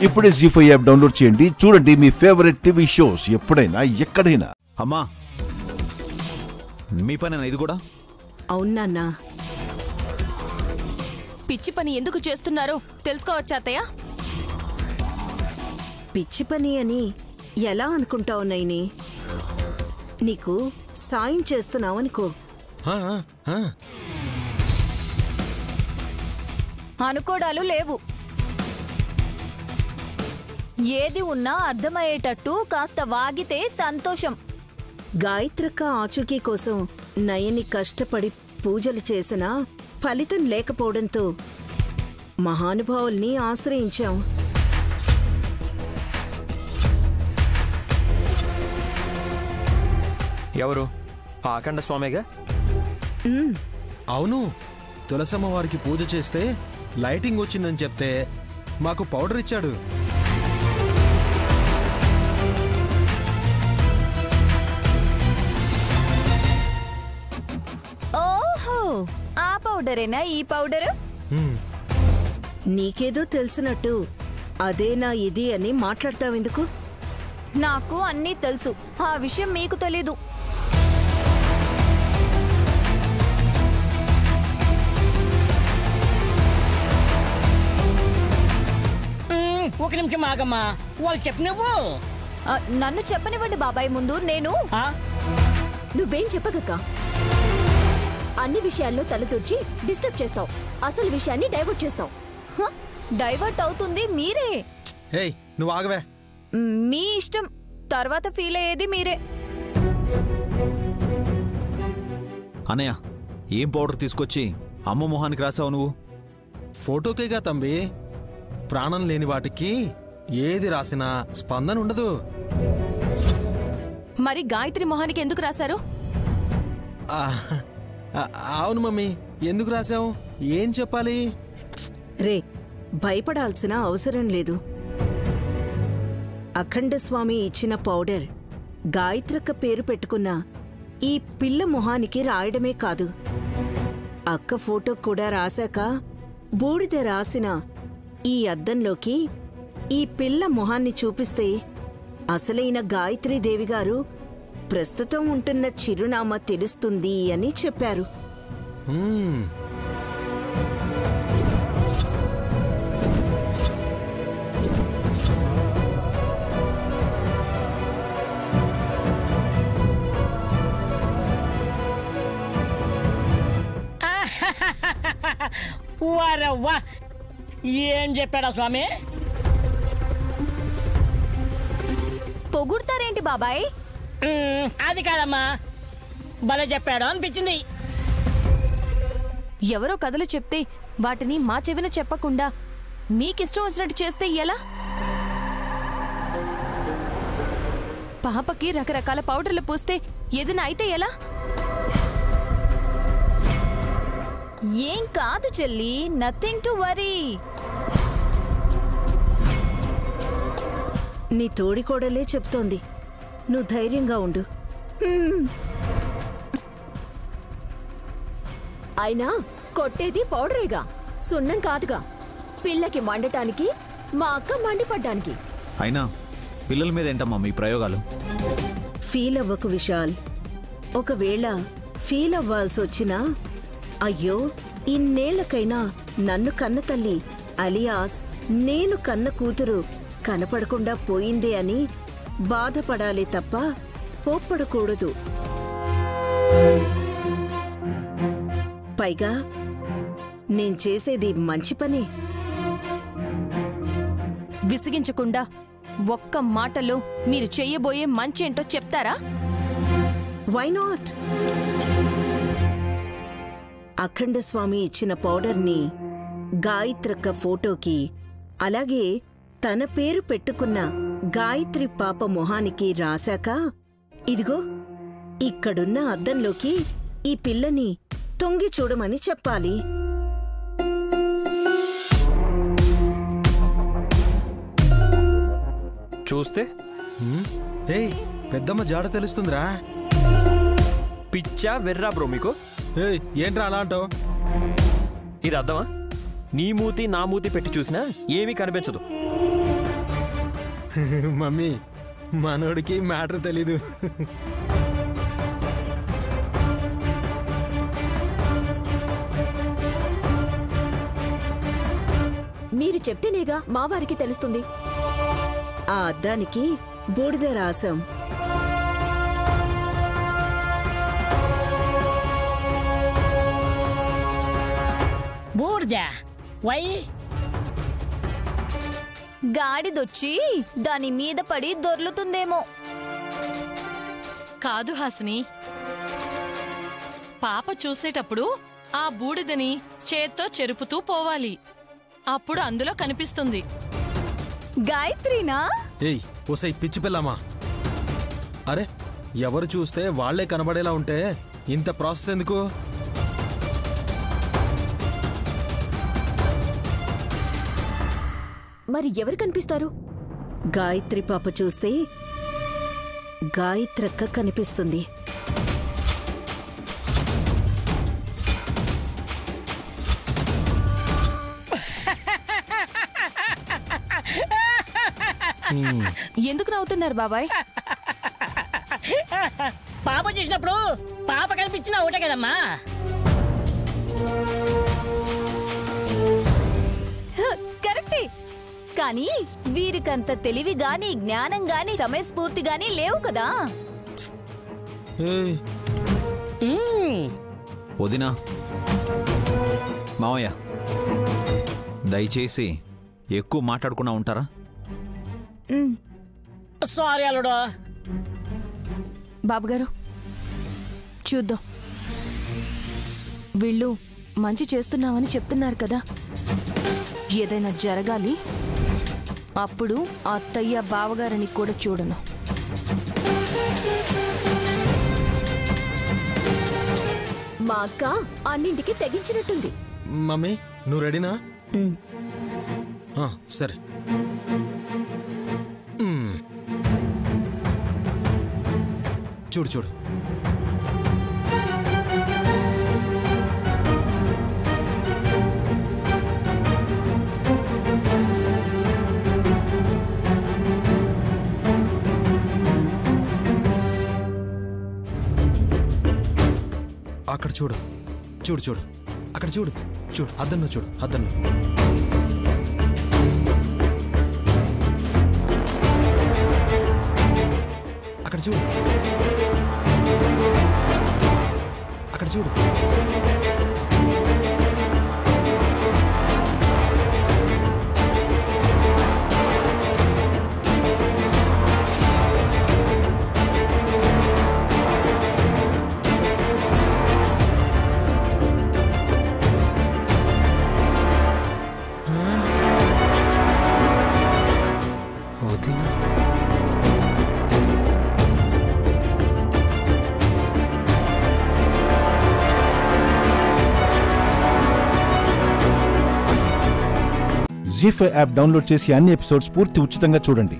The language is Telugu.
ఇప్పుడే జీ5 యాప్ డౌన్లోడ్ చేయండి. చూడండి మీ ఫేవరెట్ టీవీ షోస్ ఎప్పుడైనా ఎక్కడైనా. అమ్మా మీ పనేనా ఇది కూడా? అవునా? పిచ్చి పని ఎందుకు చేస్తున్నారో తెలుసుకోవచ్చా అత్తయ్య? పిచ్చి పని అని ఎలా అనుకుంటావు నైని? నీకు సాయం చేస్తున్నావనుకో. అనుకోడాలు లేవు. ఏది ఉన్నా అర్థమయ్యేటట్టు కాస్త వాగితే సంతోషం. గాయత్రక్క ఆచూకీ కోసం నయని కష్టపడి పూజలు చేసినా ఫలితం లేకపోవడంతో మహానుభావుల్ని ఆశ్రయించాం. ఎవరు? ఆకండ స్వామిగా? అవును, తులసమ్మ వారికి పూజ చేస్తే లైటింగ్ వచ్చిందని చెప్తే మాకు పౌడర్ ఇచ్చాడు. ఓహో, ఆ పౌడరేనా ఈ పౌడరు? నీకేదో తెలిసినట్టు అదేనా ఇది అని మాట్లాడతావెందుకు? నాకు అన్నీ తెలుసు, ఆ విషయం మీకు తెలీదు. ఒక నిమిషం ఆగమ్మా, వాళ్ళు చెప్పినవు. నన్ను చెప్పనివ్వండి బాబాయ్. ముందు నేను నువ్వేం చెప్పగక్క? అన్ని విషయాల్లో తలదూర్చి డిస్టర్బ్ చేస్తావు. అసలు విషయాన్ని డైవర్ట్ చేస్తావు. డైవర్ట్ అవుతుంది మీరే. ఏయ్ నువ్వు ఆగవే. మీ ఇష్టం, తర్వాత ఫీల్ అయ్యేది మీరే. అన్నయ్య, ఏం పౌడర్ తీసుకొచ్చి అమ్మ మొహానికి రాసావు నువ్వు? ఫోటోకేగా తంబి. ప్రాణం లేని వాటికి ఏది రాసినా స్పందన ఉండదు. మరి గాయత్రి మొహానికి ఎందుకు రాశారు? అవును మమ్మీ, ఎందుకు రాసావు? ఏం చెప్పాలి? రే, భయపడాల్సిన అవసరం లేదు. అఖండ స్వామి ఇచ్చిన పౌడర్ గాయత్రక్క పేరు పెట్టుకున్న ఈ పిల్ల మొహానికి రాయడమే కాదు, అక్క ఫోటో కూడా రాశాక బూడిద రాసిన ఈ అద్దంలోకి ఈ పిల్ల మొహాన్ని చూపిస్తే అసలైన గాయత్రీదేవి గారు ప్రస్తుతం ఉంటున్న చిరునామా తెలుస్తుంది అని చెప్పారు. వారవ్వా, ఏం చెప్పాడా స్వామి? పొగుడతారేంటి బాబాయ్? అది కాదమ్మా, భలే చెప్పాడు అనిపించింది. ఎవరో కథలు చెప్తే వాటిని మా చెవిన చెప్పకుండా మీకిష్టం వచ్చినట్టు చేస్తే ఎలా? పాపకి రకరకాల పౌడర్లు పూస్తే ఏదైనా అయితే ఎలా? ఏం కాదు చెల్లి, నథింగ్ టు వరీ. నీ తోడికోడలే చెప్తోంది, నువ్వు ధైర్యంగా ఉండు. అయినా కొట్టేది పౌడరేగా, సున్నం కాదుగా. పిల్లకి మండటానికి, మా అక్క మండిపడ్డానికి. అయినా పిల్లల మీద ఏంటమ్మా మీ ప్రయోగాలు? ఫీల్ అవ్వకు విశాల్. ఒకవేళ ఫీల్ అవ్వాల్సొచ్చినా, అయ్యో ఇన్నేళ్లకైనా నన్ను కన్న తల్లి అలియాస్ నేను కన్న కూతురు కనపడకుండా పోయిందే అని బాధపడాలి తప్ప పోప్పడకూడదు. పైగా నేను చేసేది మంచి పనే. విసిగించకుండా ఒక్క మాటలో మీరు చెయ్యబోయే మంచేంటో చెప్తారా? Why not? అఖండ స్వామి ఇచ్చిన పౌడర్ని గాయత్రక్క ఫోటోకి, అలాగే తన పేరు పెట్టుకున్న గాయత్రి పాప మొహానికి రాశాక, ఇదిగో ఇక్కడున్న అద్దంలోకి ఈ పిల్లని తొంగి చూడమని చెప్పాలి. చూస్తే పెద్దమ్మ జాడ తెలుస్తుందిరా. పిచ్చా వెర్రా బ్రో మీకు? ఏంట్రా అలా అంటావు? ఇది అర్థమా? నీ మూతి నా మూతి పెట్టి చూసినా ఏమీ కనిపించదు. మమ్మీ మనోడికి మ్యాటర్ తెలీదు. మీరు చెప్తేనేగా మా వారికి తెలుస్తుంది. ఆ అద్దానికి బూడిద రాసాం. బూడిద వై గాడిదొచ్చి దాని మీద పడి దొర్లుతుందేమో. కాదు హాసిని, పాప చూసేటప్పుడు ఆ బూడిదని చేత్తో చెరుపుతూ పోవాలి. అప్పుడు అందులో కనిపిస్తుంది. గాయత్రినా? ఏయ్ ఓసై పిచ్చి పిల్లమా! అరే ఎవరు చూస్తే వాళ్లే కనబడేలా ఉంటే ఇంత ప్రాసెస్ ఎందుకు? మరి ఎవరు కనిపిస్తారు? గాయత్రి పాప చూస్తే గాయత్రక్క కనిపిస్తుంది. ఎందుకు నవ్వుతున్నారు బాబాయ్? పాప చూసినప్పుడు పాప కనిపించిన ఒకటే కదమ్మా. కరెక్టే, కానీ వీరికంత తెలివి గాని జ్ఞానం గాని సమయస్ఫూర్తి గాని లేవు కదా. వదినా, మావయ్య, దయచేసి ఎక్కువ మాట్లాడకుండా ఉంటారా? సారీ అల్లుడు. బాబుగారు చూద్దాం. వీళ్ళు మంచి చేస్తున్నామని చెప్తున్నారు కదా, ఏదైనా జరగాలి. అప్పుడు అత్తయ్య బావగారని కూడా చూడను. మా అక్క అన్నింటికి తెగించినట్టుంది. మమ్మీ నువ్వు రెడీనా? సరే. చూడు చూడు, అక్కడ చూడు చూడు చూడు, అక్కడ చూడు చూడు, అద్దన్ను చూడు, అద్దన్ను. అక్కడ చూడు, అక్కడ చూడు. జీ5 యాప్ డౌన్లోడ్ చేసి అన్ని ఎపిసోడ్స్ పూర్తి ఉచితంగా చూడండి.